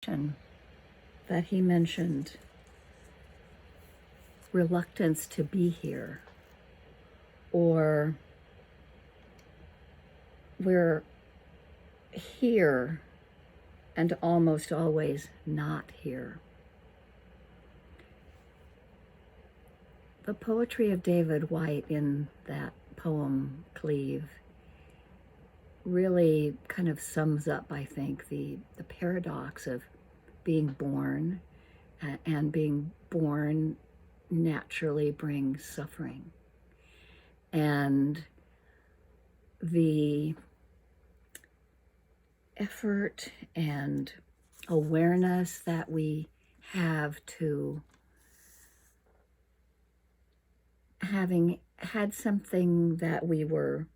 section that he mentioned reluctance to be here, or we're here and almost always not here. The poetry of David Whyte in that poem, Cleave, really kind of sums up, I think, the paradox of being born, and being born naturally brings suffering. And the effort and awareness that we have to having had something that we were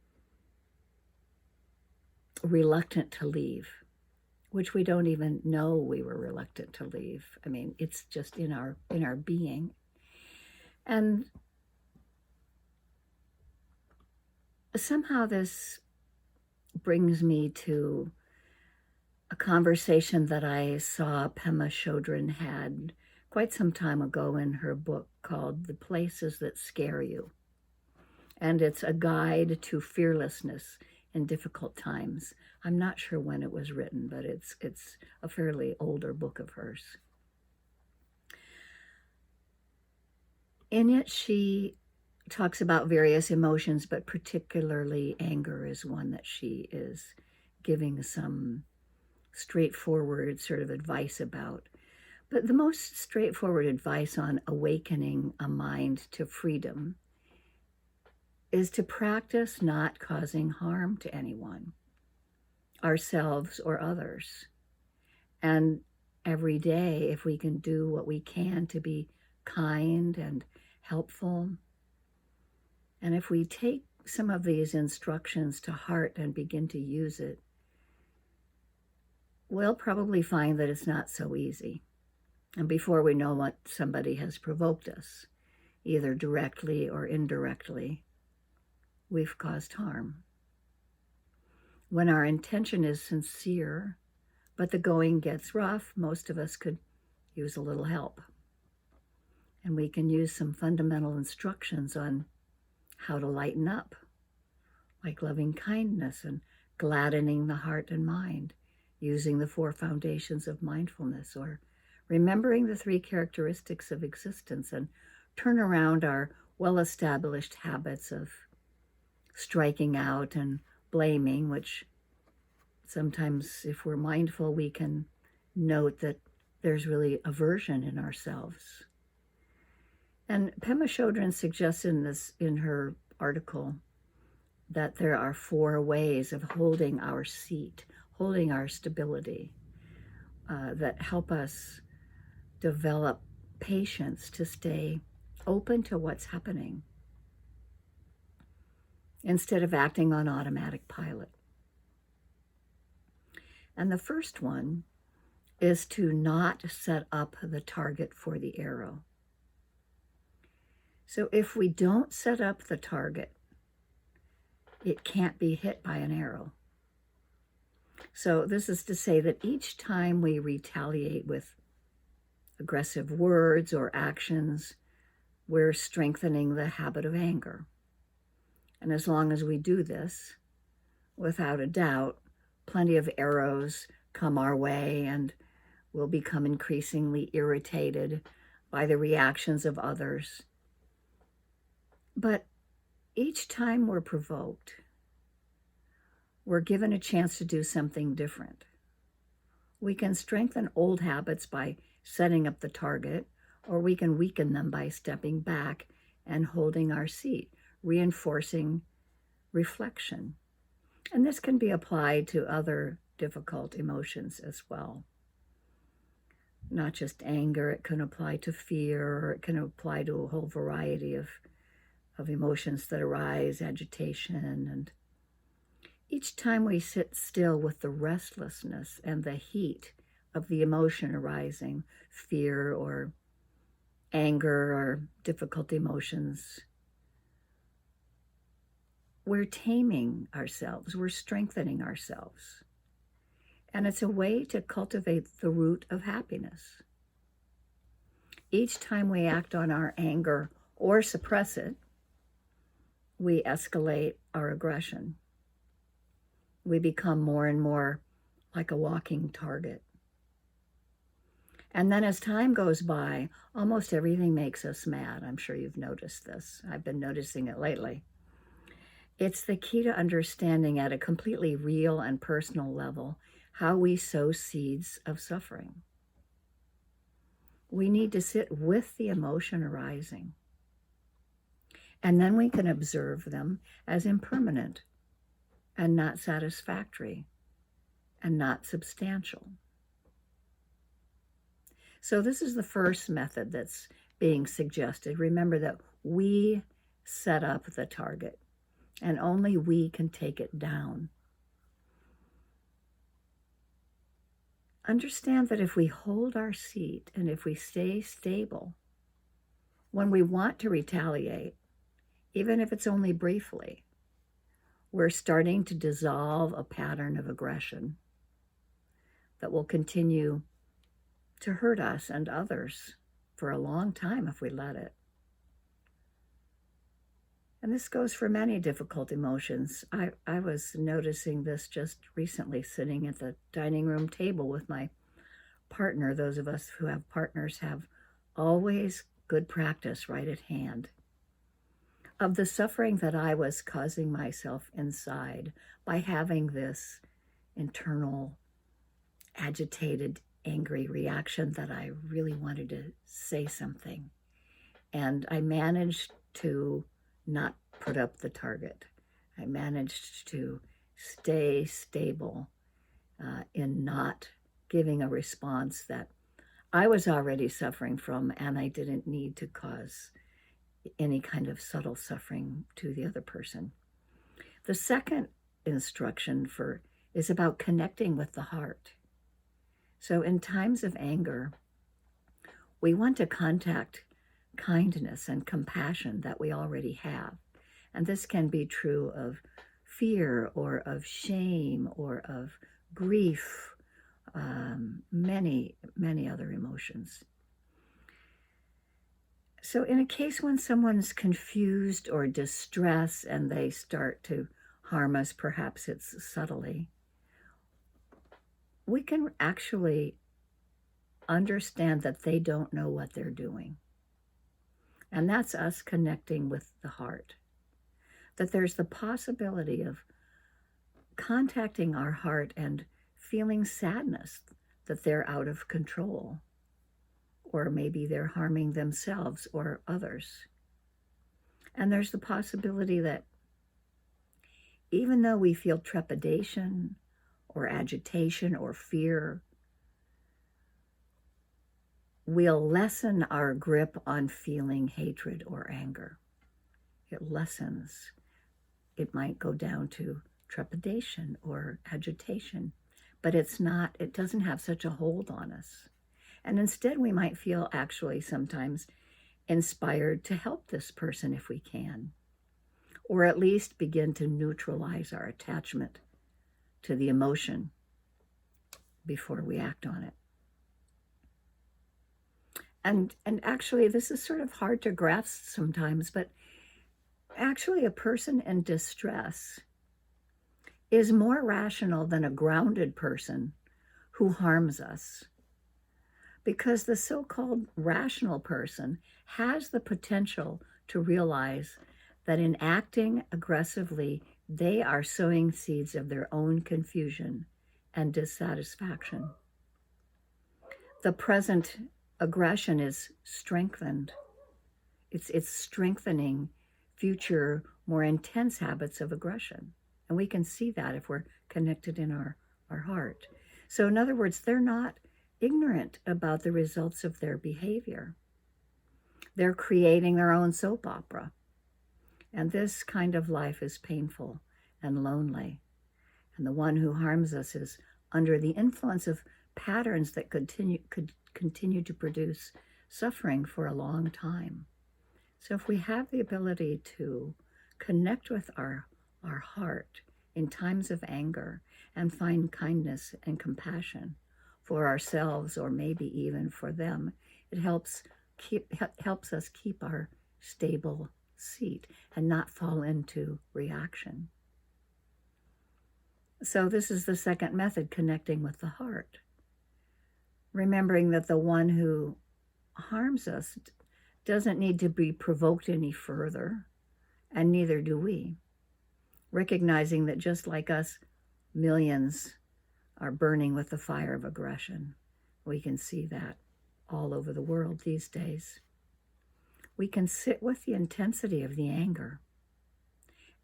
reluctant to leave, which we don't even know we were reluctant to leave. I mean, it's just in our being. And somehow this brings me to a conversation that I saw Pema Chodron had quite some time ago in her book called The Places That Scare You. And it's a guide to fearlessness in difficult times. I'm not sure when it was written, but it's a fairly older book of hers. In it, she talks about various emotions, but particularly anger is one that she is giving some straightforward sort of advice about. But the most straightforward advice on awakening a mind to freedom is to practice not causing harm to anyone, ourselves or others. And every day, if we can do what we can to be kind and helpful, and if we take some of these instructions to heart and begin to use it, we'll probably find that it's not so easy. And before we know what, somebody has provoked us, either directly or indirectly, we've caused harm. When our intention is sincere, but the going gets rough, most of us could use a little help. And we can use some fundamental instructions on how to lighten up, like loving kindness and gladdening the heart and mind, using the 4 foundations of mindfulness, or remembering the 3 characteristics of existence, and turn around our well-established habits of striking out and blaming, which sometimes, if we're mindful, we can note that there's really aversion in ourselves. And Pema Chodron suggests in her article that there are 4 ways of holding our seat, holding our stability, that help us develop patience to stay open to what's happening instead of acting on automatic pilot. And the first one is to not set up the target for the arrow. So if we don't set up the target, it can't be hit by an arrow. So this is to say that each time we retaliate with aggressive words or actions, we're strengthening the habit of anger. And as long as we do this, without a doubt, plenty of arrows come our way, and we'll become increasingly irritated by the reactions of others. But each time we're provoked, we're given a chance to do something different. We can strengthen old habits by setting up the target, or we can weaken them by stepping back and holding our seat, reinforcing reflection. And this can be applied to other difficult emotions as well. Not just anger, it can apply to fear, or it can apply to a whole variety of emotions that arise, agitation. And each time we sit still with the restlessness and the heat of the emotion arising, fear or anger or difficult emotions, we're taming ourselves, we're strengthening ourselves. And it's a way to cultivate the root of happiness. Each time we act on our anger or suppress it, we escalate our aggression. We become more and more like a walking target. And then as time goes by, almost everything makes us mad. I'm sure you've noticed this. I've been noticing it lately. It's the key to understanding at a completely real and personal level how we sow seeds of suffering. We need to sit with the emotion arising. And then we can observe them as impermanent and not satisfactory and not substantial. So this is the first method that's being suggested. Remember that we set up the target and only we can take it down. Understand that if we hold our seat and if we stay stable, when we want to retaliate, even if it's only briefly, we're starting to dissolve a pattern of aggression that will continue to hurt us and others for a long time if we let it. And this goes for many difficult emotions. I was noticing this just recently sitting at the dining room table with my partner. Those of us who have partners have always good practice right at hand of the suffering that I was causing myself inside by having this internal, agitated, angry reaction that I really wanted to say something. And I managed to not put up the target. I managed to stay stable in not giving a response that I was already suffering from, and I didn't need to cause any kind of subtle suffering to the other person. The second instruction is about connecting with the heart. So in times of anger, we want to contact kindness and compassion that we already have. And this can be true of fear or of shame or of grief, many, many other emotions. So in a case when someone's confused or distressed and they start to harm us, perhaps it's subtly, we can actually understand that they don't know what they're doing. And that's us connecting with the heart. That there's the possibility of contacting our heart and feeling sadness that they're out of control, or maybe they're harming themselves or others. And there's the possibility that even though we feel trepidation or agitation or fear, we'll lessen our grip on feeling hatred or anger. It lessens. It might go down to trepidation or agitation, but it doesn't have such a hold on us. And instead we might feel actually sometimes inspired to help this person if we can, or at least begin to neutralize our attachment to the emotion before we act on it. And actually, this is sort of hard to grasp sometimes, but actually a person in distress is more rational than a grounded person who harms us. Because the so-called rational person has the potential to realize that in acting aggressively, they are sowing seeds of their own confusion and dissatisfaction. The present aggression is strengthened. It's strengthening future, more intense habits of aggression. And we can see that if we're connected in our heart. So in other words, they're not ignorant about the results of their behavior. They're creating their own soap opera. And this kind of life is painful and lonely. And the one who harms us is under the influence of patterns that could continue to produce suffering for a long time. So if we have the ability to connect with our heart in times of anger and find kindness and compassion for ourselves, or maybe even for them. It helps us keep our stable seat and not fall into reaction. So this is the second method, connecting with the heart. Remembering that the one who harms us doesn't need to be provoked any further, and neither do we. Recognizing that just like us, millions are burning with the fire of aggression. We can see that all over the world these days. We can sit with the intensity of the anger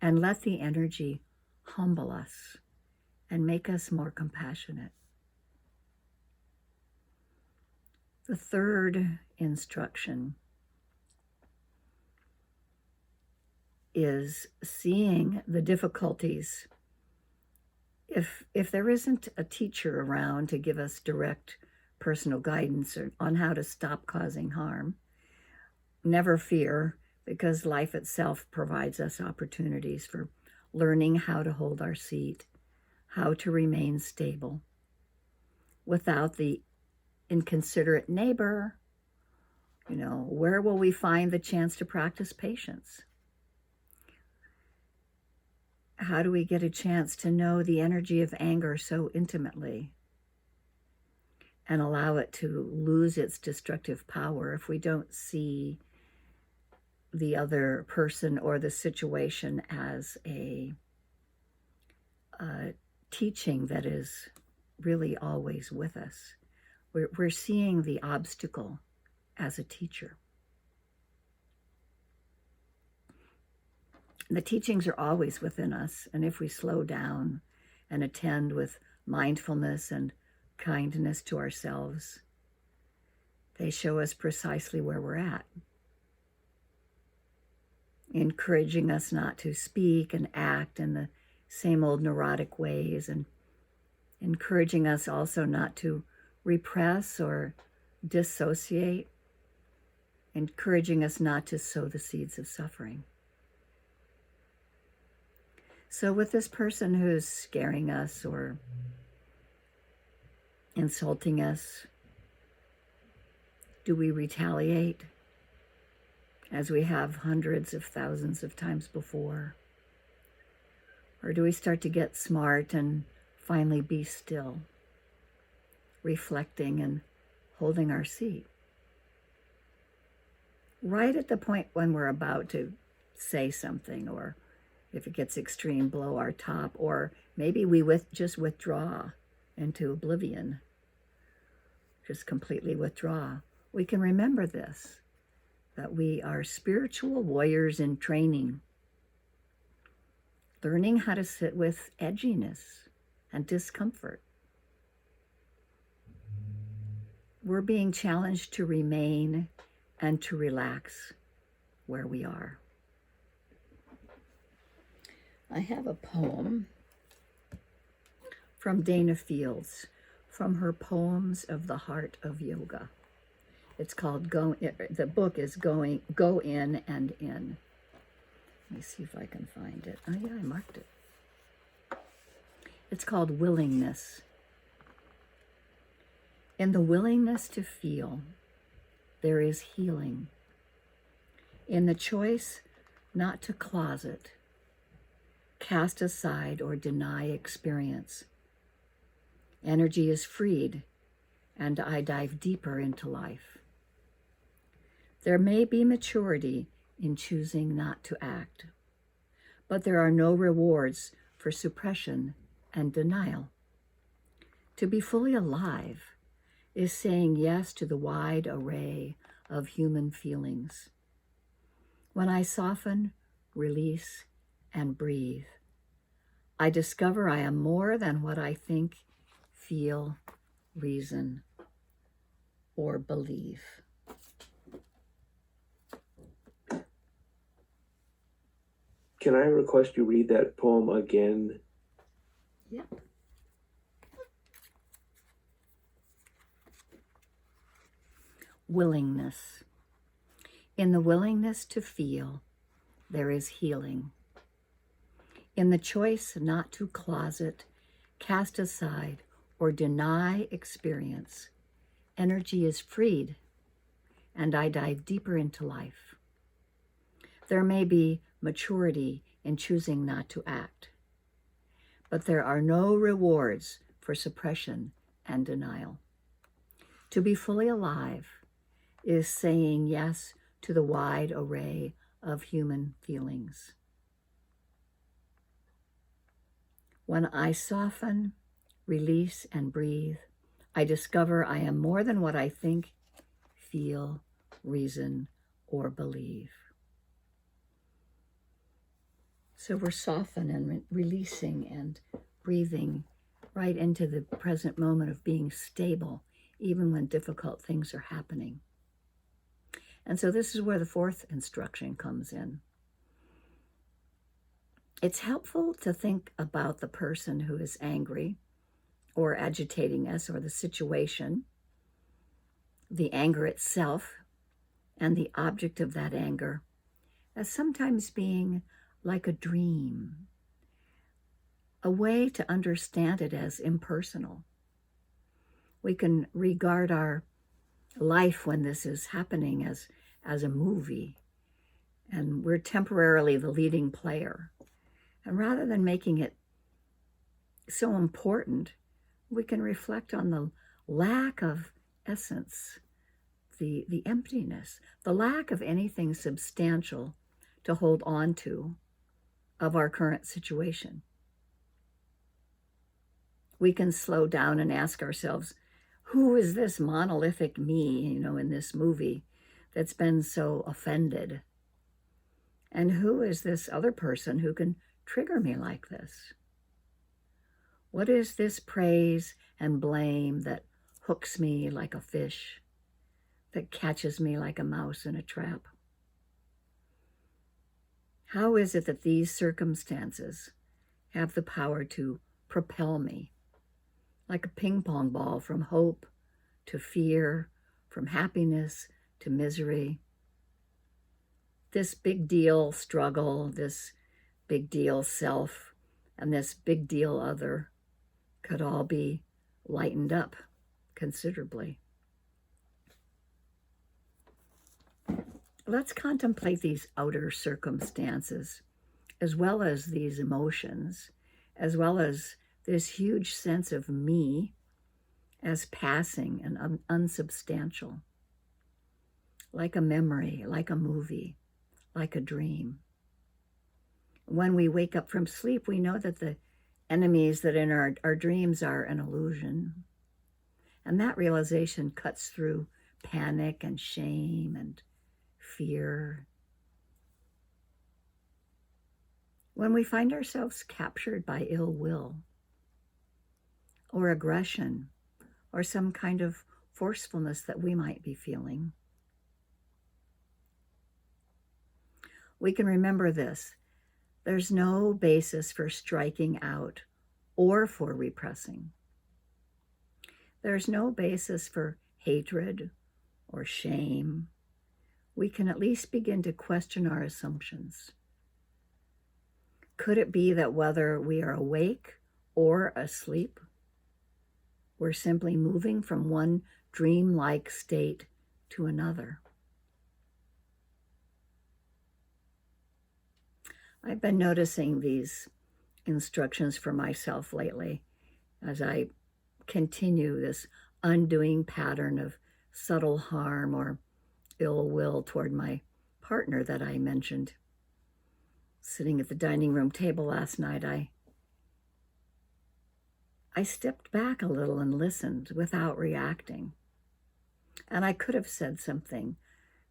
and let the energy humble us and make us more compassionate. The third instruction is seeing the difficulties. If there isn't a teacher around to give us direct personal guidance on how to stop causing harm, never fear, because life itself provides us opportunities for learning how to hold our seat, how to remain stable without the inconsiderate neighbor. Where will we find the chance to practice patience? How do we get a chance to know the energy of anger so intimately and allow it to lose its destructive power if we don't see the other person or the situation as a teaching that is really always with us? We're seeing the obstacle as a teacher. The teachings are always within us, and if we slow down and attend with mindfulness and kindness to ourselves, they show us precisely where we're at, encouraging us not to speak and act in the same old neurotic ways, and encouraging us also not to repress or dissociate, encouraging us not to sow the seeds of suffering. So with this person who's scaring us or insulting us, do we retaliate as we have hundreds of thousands of times before? Or do we start to get smart and finally be still, reflecting and holding our seat? Right at the point when we're about to say something, or if it gets extreme, blow our top, or maybe we just withdraw into oblivion, just completely withdraw. We can remember this, that we are spiritual warriors in training, learning how to sit with edginess and discomfort. We're being challenged to remain and to relax where we are. I have a poem from Dana Fields, from her Poems of the Heart of Yoga. It's called the book is Go In and In. Let me see if I can find it. Oh yeah, I marked it. It's called Willingness. In the willingness to feel, there is healing. In the choice not to closet, cast aside, or deny experience, energy is freed, and I dive deeper into life. There may be maturity in choosing not to act, but there are no rewards for suppression and denial. To be fully alive is saying yes to the wide array of human feelings. When I soften, release, and breathe, I discover I am more than what I think, feel, reason, or believe. Can I request you read that poem again? Yep. Willingness. In the willingness to feel, there is healing. In the choice not to closet, cast aside, or deny experience, energy is freed, and I dive deeper into life. There may be maturity in choosing not to act, but there are no rewards for suppression and denial. To be fully alive is saying yes to the wide array of human feelings. When I soften, release, and breathe, I discover I am more than what I think, feel, reason, or believe. So we're softening and releasing and breathing right into the present moment of being stable, even when difficult things are happening. And so this is where the fourth instruction comes in. It's helpful to think about the person who is angry or agitating us, or the situation, the anger itself, and the object of that anger as sometimes being like a dream, a way to understand it as impersonal. We can regard our life when this is happening as a movie, and we're temporarily the leading player. And rather than making it so important, we can reflect on the lack of essence, the emptiness, the lack of anything substantial to hold on to of our current situation. We can slow down and ask ourselves, who is this monolithic me, in this movie that's been so offended? And who is this other person who can trigger me like this? What is this praise and blame that hooks me like a fish, that catches me like a mouse in a trap? How is it that these circumstances have the power to propel me, like a ping pong ball, from hope to fear, from happiness to misery? This big deal struggle, this big deal self, and this big deal other could all be lightened up considerably. Let's contemplate these outer circumstances, as well as these emotions, as well as this huge sense of me as passing and unsubstantial, like a memory, like a movie, like a dream. When we wake up from sleep, we know that the enemies that in our dreams are an illusion. And that realization cuts through panic and shame and fear. When we find ourselves captured by ill will or aggression or some kind of forcefulness that we might be feeling, we can remember this. There's no basis for striking out or for repressing. There's no basis for hatred or shame. We can at least begin to question our assumptions. Could it be that whether we are awake or asleep, we're simply moving from one dreamlike state to another? I've been noticing these instructions for myself lately as I continue this undoing pattern of subtle harm or ill will toward my partner that I mentioned. Sitting at the dining room table last night, I stepped back a little and listened without reacting. And I could have said something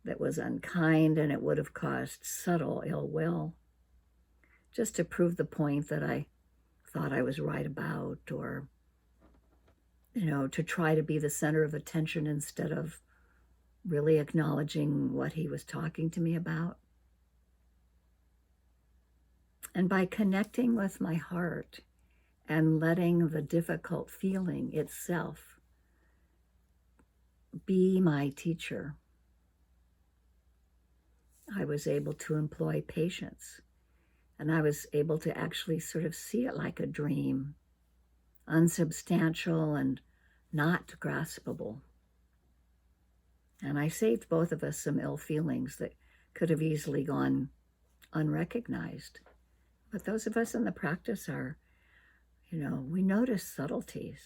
that was unkind, and it would have caused subtle ill will, just to prove the point that I thought I was right about, or, to try to be the center of attention instead of really acknowledging what he was talking to me about. And by connecting with my heart and letting the difficult feeling itself be my teacher, I was able to employ patience. And I was able to actually sort of see it like a dream, unsubstantial, and not graspable. And I saved both of us some ill feelings that could have easily gone unrecognized. But those of us in the practice are, we notice subtleties.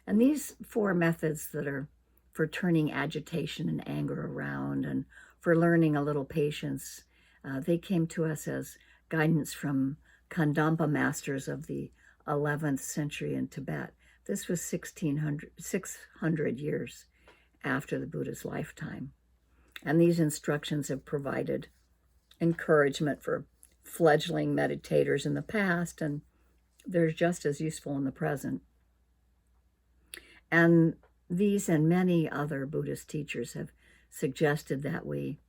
And these 4 methods that are for turning agitation and anger around and for learning a little patience, they came to us as guidance from Kandampa masters of the 11th century in Tibet. This was 600 years after the Buddha's lifetime. And these instructions have provided encouragement for fledgling meditators in the past, and they're just as useful in the present. And these and many other Buddhist teachers have suggested that we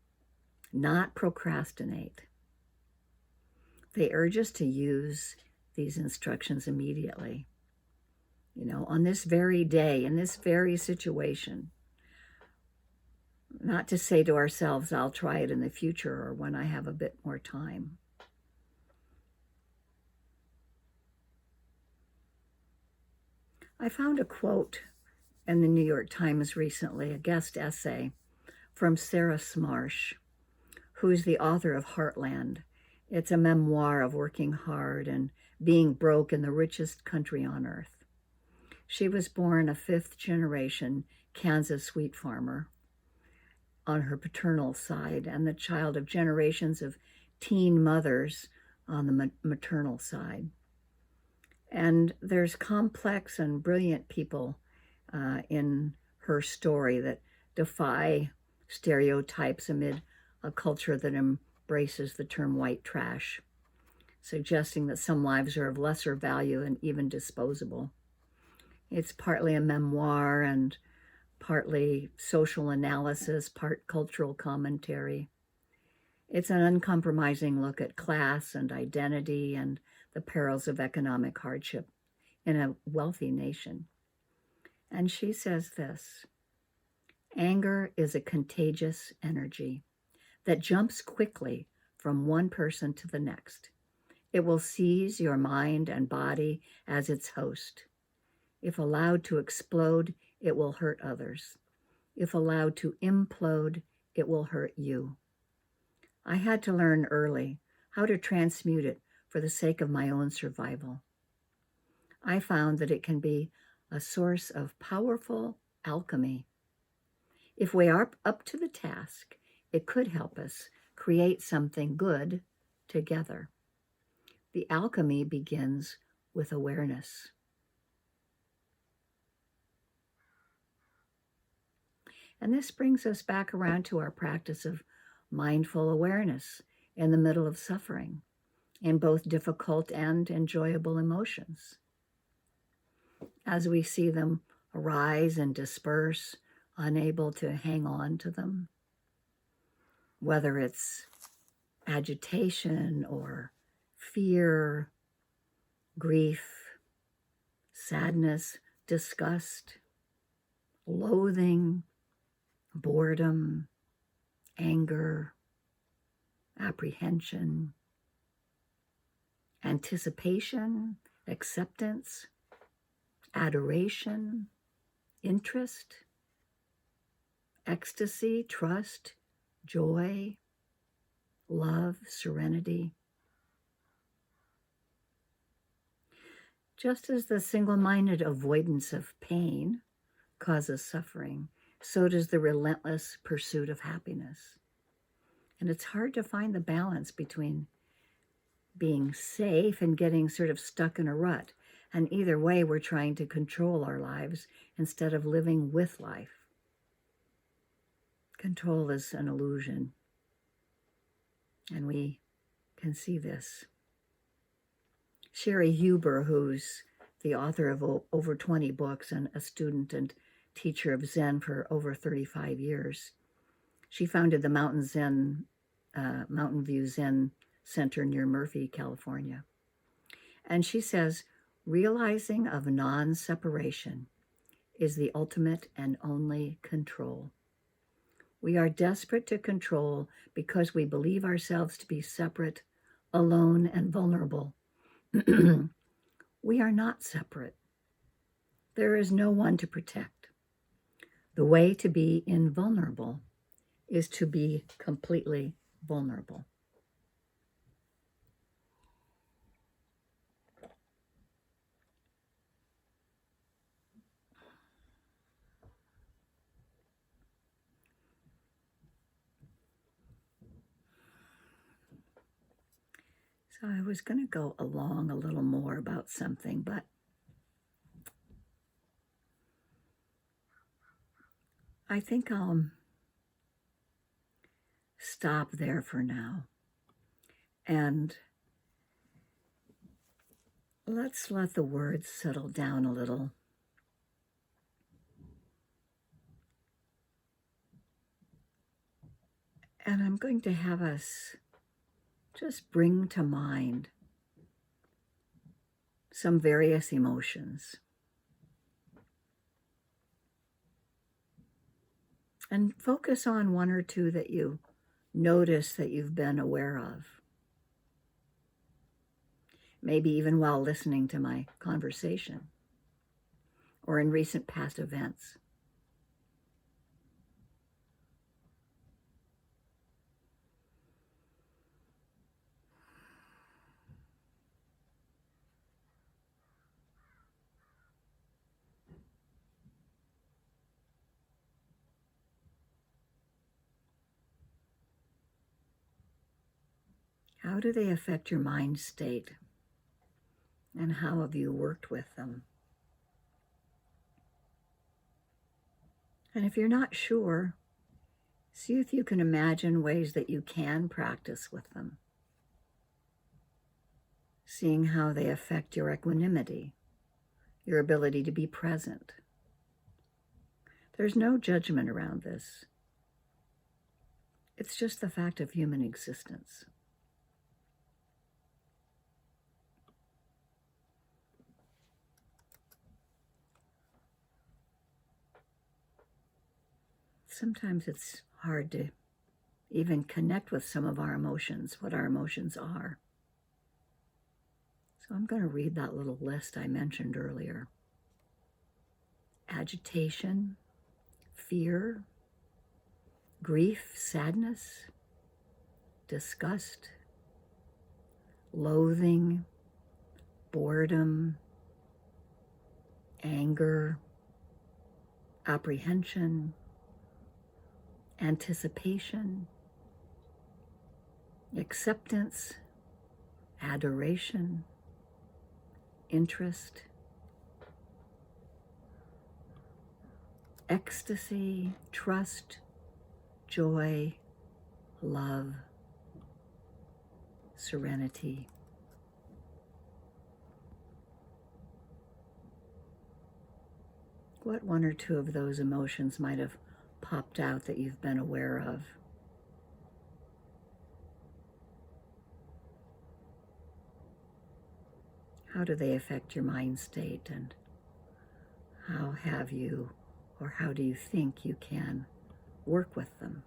not procrastinate. They urge us to use these instructions immediately, on this very day, in this very situation. Not to say to ourselves, I'll try it in the future or when I have a bit more time. I found a quote in the New York Times recently, a guest essay from Sarah Smarsh, who's the author of Heartland. It's a memoir of working hard and being broke in the richest country on earth. She was born a 5th generation Kansas wheat farmer on her paternal side and the child of generations of teen mothers on the maternal side. And there's complex and brilliant people in her story that defy stereotypes amid a culture that embraces the term white trash, suggesting that some lives are of lesser value and even disposable. It's partly a memoir and partly social analysis, part cultural commentary. It's an uncompromising look at class and identity and the perils of economic hardship in a wealthy nation. And she says this: anger is a contagious energy that jumps quickly from one person to the next. It will seize your mind and body as its host. If allowed to explode, it will hurt others. If allowed to implode, it will hurt you. I had to learn early how to transmute it for the sake of my own survival. I found that it can be a source of powerful alchemy. If we are up to the task, it could help us create something good together. The alchemy begins with awareness. And this brings us back around to our practice of mindful awareness in the middle of suffering, in both difficult and enjoyable emotions. As we see them arise and disperse, unable to hang on to them, whether it's agitation or fear, grief, sadness, disgust, loathing, boredom, anger, apprehension, anticipation, acceptance, adoration, interest, ecstasy, trust, joy, love, serenity. Just as the single-minded avoidance of pain causes suffering, so does the relentless pursuit of happiness. And it's hard to find the balance between being safe and getting sort of stuck in a rut. And either way, we're trying to control our lives instead of living with life. Control is an illusion, and we can see this. Sherry Huber, who's the author of over 20 books and a student and teacher of Zen for over 35 years, she founded the Mountain View Zen Center near Murphy, California. And she says, realizing of non-separation is the ultimate and only control. We are desperate to control because we believe ourselves to be separate, alone, and vulnerable. We are not separate. There is no one to protect. The way to be invulnerable is to be completely vulnerable. So I was going to go along a little more about something, but I think I'll stop there for now. And let's let the words settle down a little. And I'm going to have us just bring to mind some various emotions. And focus on one or two that you notice that you've been aware of. Maybe even while listening to my conversation or in recent past events. How do they affect your mind state? And how have you worked with them? And if you're not sure, see if you can imagine ways that you can practice with them. Seeing how they affect your equanimity, your ability to be present. There's no judgment around this. It's just the fact of human existence. Sometimes it's hard to even connect with some of our emotions, what our emotions are. So I'm going to read that little list I mentioned earlier. Agitation, fear, grief, sadness, disgust, loathing, boredom, anger, apprehension, anticipation, acceptance, adoration, interest, ecstasy, trust, joy, love, serenity. What one or two of those emotions might have popped out that you've been aware of? How do they affect your mind state, and how have you, or how do you think you can work with them?